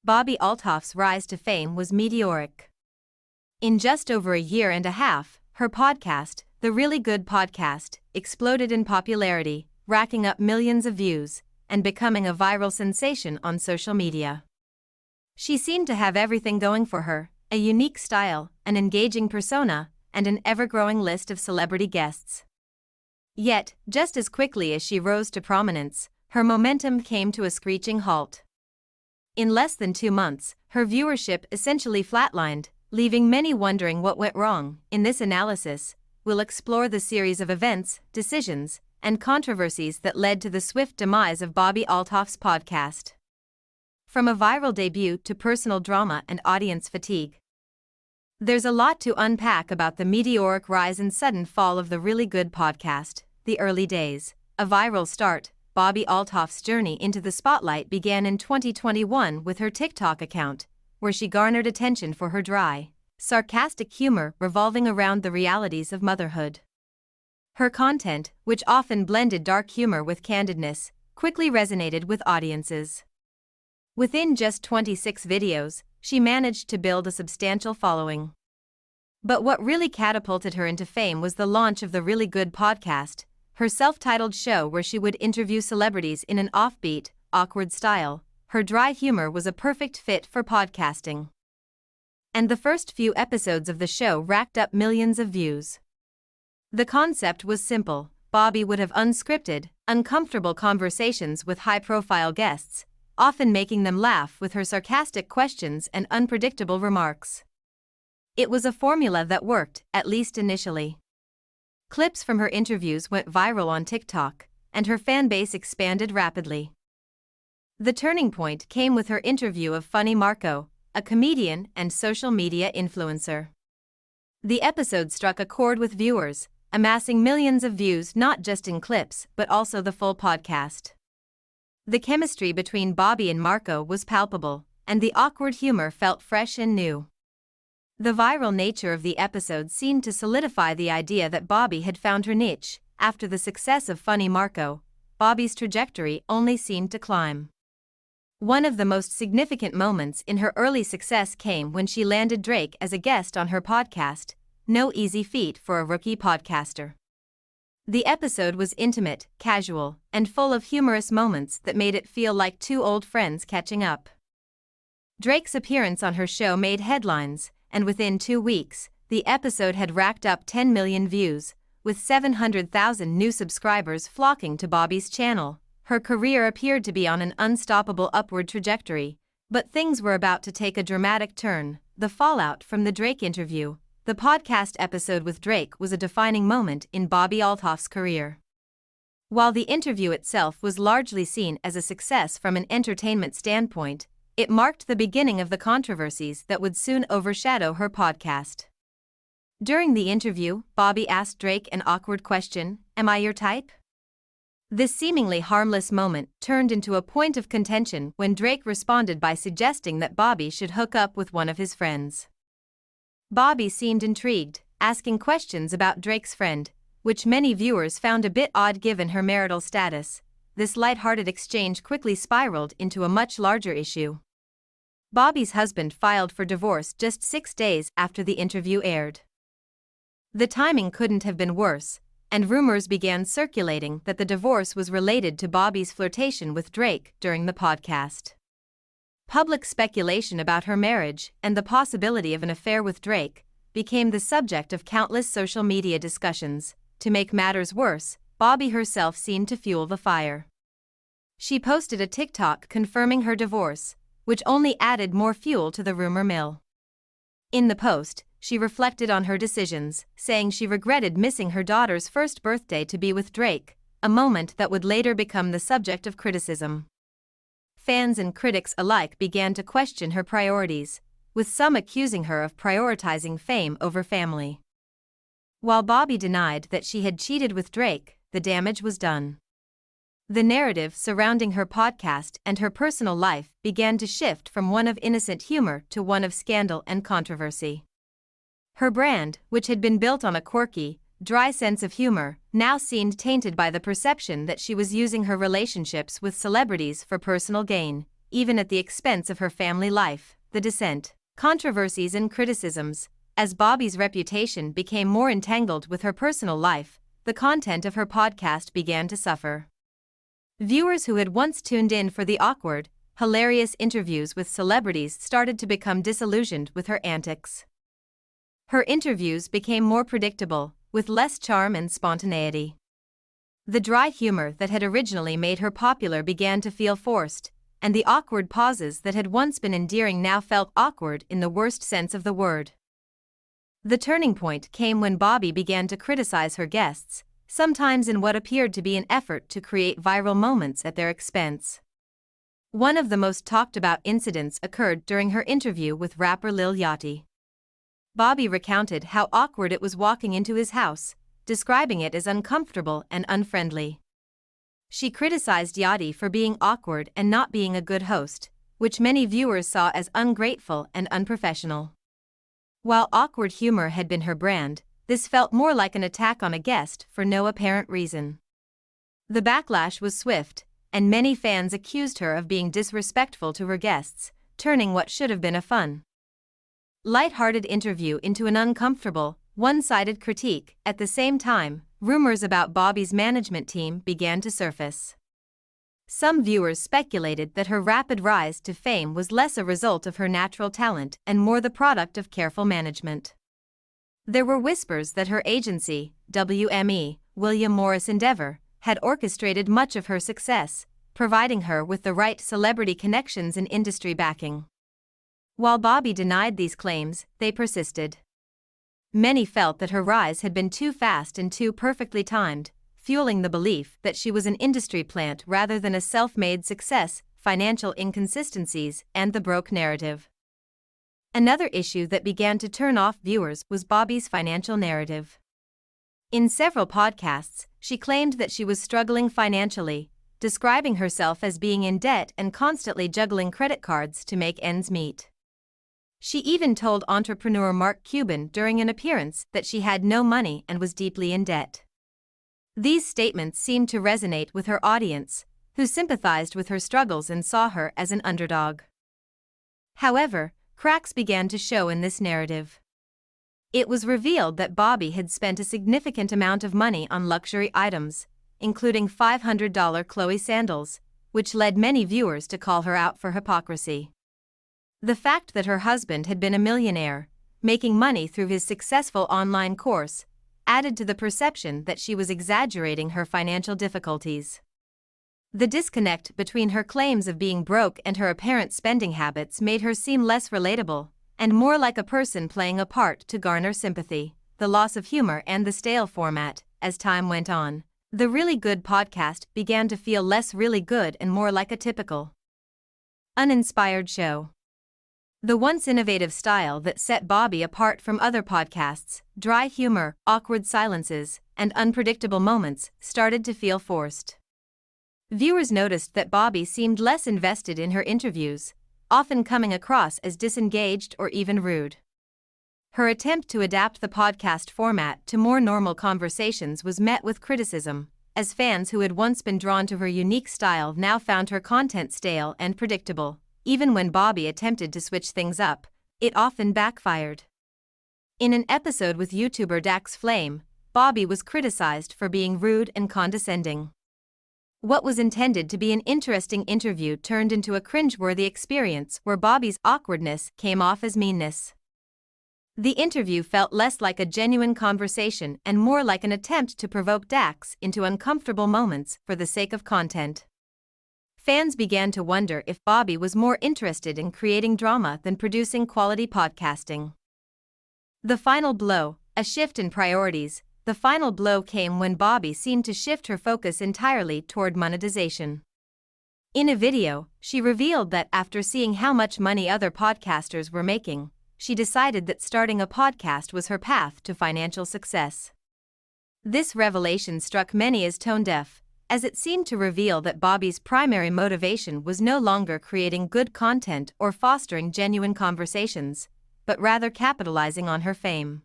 Bobbi Althoff's rise to fame was meteoric. In just over a year and a half, her podcast, The Really Good Podcast, exploded in popularity, racking up millions of views, and becoming a viral sensation on social media. She seemed to have everything going for her: a unique style, an engaging persona, and an ever-growing list of celebrity guests. Yet, just as quickly as she rose to prominence, her momentum came to a screeching halt. In less than 2 months, her viewership essentially flatlined, leaving many wondering what went wrong. In this analysis, we'll explore the series of events, decisions, and controversies that led to the swift demise of Bobbi Althoff's podcast. From a viral debut to personal drama and audience fatigue, there's a lot to unpack about the meteoric rise and sudden fall of The Really Good Podcast. The early days, a viral start. Bobbi Althoff's journey into the spotlight began in 2021 with her TikTok account, where she garnered attention for her dry, sarcastic humor revolving around the realities of motherhood. Her content, which often blended dark humor with candidness, quickly resonated with audiences. Within just 26 videos, she managed to build a substantial following. But what really catapulted her into fame was the launch of The Really Good Podcast, her self-titled show where she would interview celebrities in an offbeat, awkward style. Her dry humor was a perfect fit for podcasting. And the first few episodes of the show racked up millions of views. The concept was simple. Bobbi would have unscripted, uncomfortable conversations with high-profile guests, often making them laugh with her sarcastic questions and unpredictable remarks. It was a formula that worked, at least initially. Clips from her interviews went viral on TikTok, and her fan base expanded rapidly. The turning point came with her interview of Funny Marco, a comedian and social media influencer. The episode struck a chord with viewers, amassing millions of views not just in clips but also the full podcast. The chemistry between Bobbi and Marco was palpable, and the awkward humor felt fresh and new. The viral nature of the episode seemed to solidify the idea that Bobbi had found her niche. After the success of Funny Marco, Bobbi's trajectory only seemed to climb. One of the most significant moments in her early success came when she landed Drake as a guest on her podcast, no easy feat for a rookie podcaster. The episode was intimate, casual, and full of humorous moments that made it feel like two old friends catching up. Drake's appearance on her show made headlines, and within 2 weeks, the episode had racked up 10 million views, with 700,000 new subscribers flocking to Bobbi's channel. Her career appeared to be on an unstoppable upward trajectory, but things were about to take a dramatic turn. The fallout from the Drake interview. The podcast episode with Drake was a defining moment in Bobbi Althoff's career. While the interview itself was largely seen as a success from an entertainment standpoint, it marked the beginning of the controversies that would soon overshadow her podcast. During the interview, Bobbi asked Drake an awkward question: "Am I your type?" This seemingly harmless moment turned into a point of contention when Drake responded by suggesting that Bobbi should hook up with one of his friends. Bobbi seemed intrigued, asking questions about Drake's friend, which many viewers found a bit odd given her marital status. This lighthearted exchange quickly spiraled into a much larger issue. Bobbi's husband filed for divorce just 6 days after the interview aired. The timing couldn't have been worse, and rumors began circulating that the divorce was related to Bobbi's flirtation with Drake during the podcast. Public speculation about her marriage and the possibility of an affair with Drake became the subject of countless social media discussions. To make matters worse, Bobbi herself seemed to fuel the fire. She posted a TikTok confirming her divorce, which only added more fuel to the rumor mill. In the post, she reflected on her decisions, saying she regretted missing her daughter's first birthday to be with Drake, a moment that would later become the subject of criticism. Fans and critics alike began to question her priorities, with some accusing her of prioritizing fame over family. While Bobbi denied that she had cheated with Drake, the damage was done. The narrative surrounding her podcast and her personal life began to shift from one of innocent humor to one of scandal and controversy. Her brand, which had been built on a quirky, dry sense of humor, now seemed tainted by the perception that she was using her relationships with celebrities for personal gain. even at the expense of her family life. The descent, controversies and criticisms. As Bobbi's reputation became more entangled with her personal life, the content of her podcast began to suffer. Viewers who had once tuned in for the awkward, hilarious interviews with celebrities started to become disillusioned with her antics. Her interviews became more predictable, with less charm and spontaneity. The dry humor that had originally made her popular began to feel forced, and the awkward pauses that had once been endearing now felt awkward in the worst sense of the word. The turning point came when Bobbi began to criticize her guests, sometimes in what appeared to be an effort to create viral moments at their expense. One of the most talked about incidents occurred during her interview with rapper Lil Yachty. Bobbi recounted how awkward it was walking into his house, describing it as uncomfortable and unfriendly. She criticized Yachty for being awkward and not being a good host, which many viewers saw as ungrateful and unprofessional. While awkward humor had been her brand, this felt more like an attack on a guest for no apparent reason. The backlash was swift, and many fans accused her of being disrespectful to her guests, turning what should have been a fun, light-hearted interview into an uncomfortable, one-sided critique. At the same time, rumors about Bobbi's management team began to surface. Some viewers speculated that her rapid rise to fame was less a result of her natural talent and more the product of careful management. There were whispers that her agency, WME, William Morris Endeavor, had orchestrated much of her success, providing her with the right celebrity connections and industry backing. While Bobbi denied these claims, they persisted. Many felt that her rise had been too fast and too perfectly timed, fueling the belief that she was an industry plant rather than a self-made success. Financial inconsistencies and the broke narrative. Another issue that began to turn off viewers was Bobbi's financial narrative. In several podcasts, she claimed that she was struggling financially, describing herself as being in debt and constantly juggling credit cards to make ends meet. She even told entrepreneur Mark Cuban during an appearance that she had no money and was deeply in debt. These statements seemed to resonate with her audience, who sympathized with her struggles and saw her as an underdog. However, cracks began to show in this narrative. It was revealed that Bobbi had spent a significant amount of money on luxury items, including $500 Chloe sandals, which led many viewers to call her out for hypocrisy. The fact that her husband had been a millionaire, making money through his successful online course, added to the perception that she was exaggerating her financial difficulties. The disconnect between her claims of being broke and her apparent spending habits made her seem less relatable, and more like a person playing a part to garner sympathy. The loss of humor and the stale format. As time went on, the Really Good podcast began to feel less really good and more like a typical, uninspired show. The once innovative style that set Bobbi apart from other podcasts, dry humor, awkward silences, and unpredictable moments, started to feel forced. Viewers noticed that Bobbi seemed less invested in her interviews, often coming across as disengaged or even rude. Her attempt to adapt the podcast format to more normal conversations was met with criticism, as fans who had once been drawn to her unique style now found her content stale and predictable. Even when Bobbi attempted to switch things up, it often backfired. In an episode with YouTuber Dax Flame, Bobbi was criticized for being rude and condescending. What was intended to be an interesting interview turned into a cringeworthy experience where Bobbi's awkwardness came off as meanness. The interview felt less like a genuine conversation and more like an attempt to provoke Dax into uncomfortable moments for the sake of content. Fans began to wonder if Bobbi was more interested in creating drama than producing quality podcasting. The final blow, a shift in priorities. The final blow came when Bobbi seemed to shift her focus entirely toward monetization. In a video, she revealed that after seeing how much money other podcasters were making, she decided that starting a podcast was her path to financial success. This revelation struck many as tone-deaf, as it seemed to reveal that Bobbi's primary motivation was no longer creating good content or fostering genuine conversations, but rather capitalizing on her fame.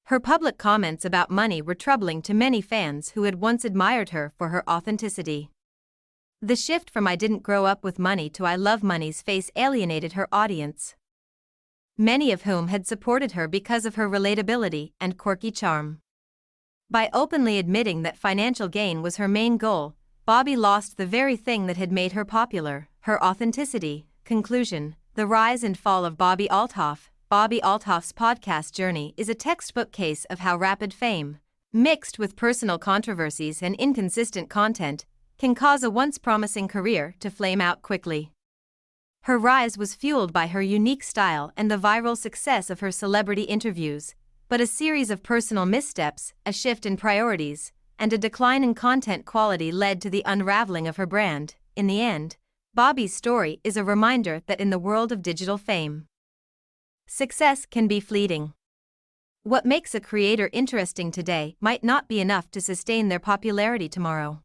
Her public comments about money were troubling to many fans who had once admired her for her authenticity. The shift from "I didn't grow up with money" to "I love money's face" alienated her audience, many of whom had supported her because of her relatability and quirky charm. By openly admitting that financial gain was her main goal, Bobbi lost the very thing that had made her popular: her authenticity. Conclusion: The rise and fall of Bobbi Althoff. Bobbi Althoff's podcast journey is a textbook case of how rapid fame, mixed with personal controversies and inconsistent content, can cause a once promising career to flame out quickly. Her rise was fueled by her unique style and the viral success of her celebrity interviews, but a series of personal missteps, a shift in priorities, and a decline in content quality led to the unraveling of her brand. In the end, Bobbi's story is a reminder that in the world of digital fame, success can be fleeting. What makes a creator interesting today might not be enough to sustain their popularity tomorrow.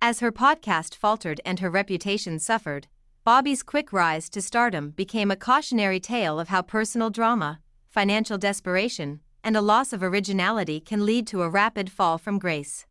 As her podcast faltered and her reputation suffered, Bobbi's quick rise to stardom became a cautionary tale of how personal drama, financial desperation, and a loss of originality can lead to a rapid fall from grace.